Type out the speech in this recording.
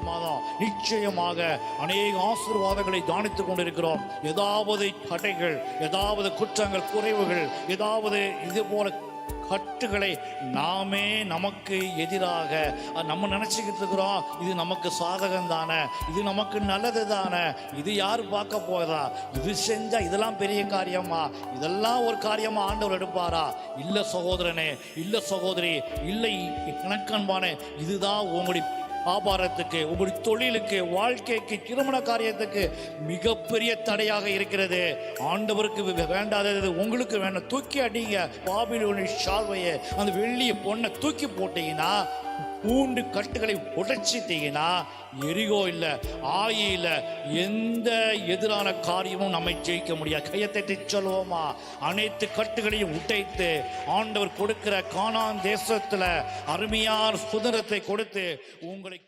மாதம் நிச்சயமாக அநேக ஆசீர்வாதங்களை தானித்துக் கொண்டிருக்கிறோம். ஏதாவது தடைகள், ஏதாவது குற்றங்கள், குறைவுகள், ஏதாவது இது போல கட்டுகளை நாமே நமக்கு எதிராக நம்ம நினைச்சுக்கிட்டு இருக்கிறோம். இது நமக்கு சாதகம் தானே, இது நமக்கு நல்லது தானே, இது யார் பார்க்க போதா, இது செஞ்சா இதெல்லாம் பெரிய காரியமா, இதெல்லாம் ஒரு காரியமா ஆண்டவர் எடுப்பாரா? இல்லை சகோதரனே, இல்லை சகோதரி, இல்லை கணக்கன்பானே, இதுதான் உங்களுடைய வியாபாரத்துக்கு, உங்களுடைய தொழிலுக்கு, வாழ்க்கைக்கு, திருமண காரியத்துக்கு மிகப்பெரிய தடையாக இருக்கிறது. ஆண்டவருக்கு வேண்டாதது உங்களுக்கு வேண்டாம். தூக்கி அடிங்க பாபிலோனின் ஷால்வையை, அந்த வெள்ளிய பொண்ணை தூக்கி போட்டீங்கன்னா, பூண்டு கட்டுகளை உடைச்சிட்டீங்கன்னா, எரிகோ இல்லை, ஆயி இல்லை, எந்த எதிரான காரியமும் நம்மை ஜெயிக்க முடியாது. கையத்தை சொல்லுவோமா? அனைத்து கட்டுகளையும் உடைத்து ஆண்டவர் கொடுக்கிற கானான் தேசத்துல அருமையான சுதந்திரத்தை கொடுத்து உங்களை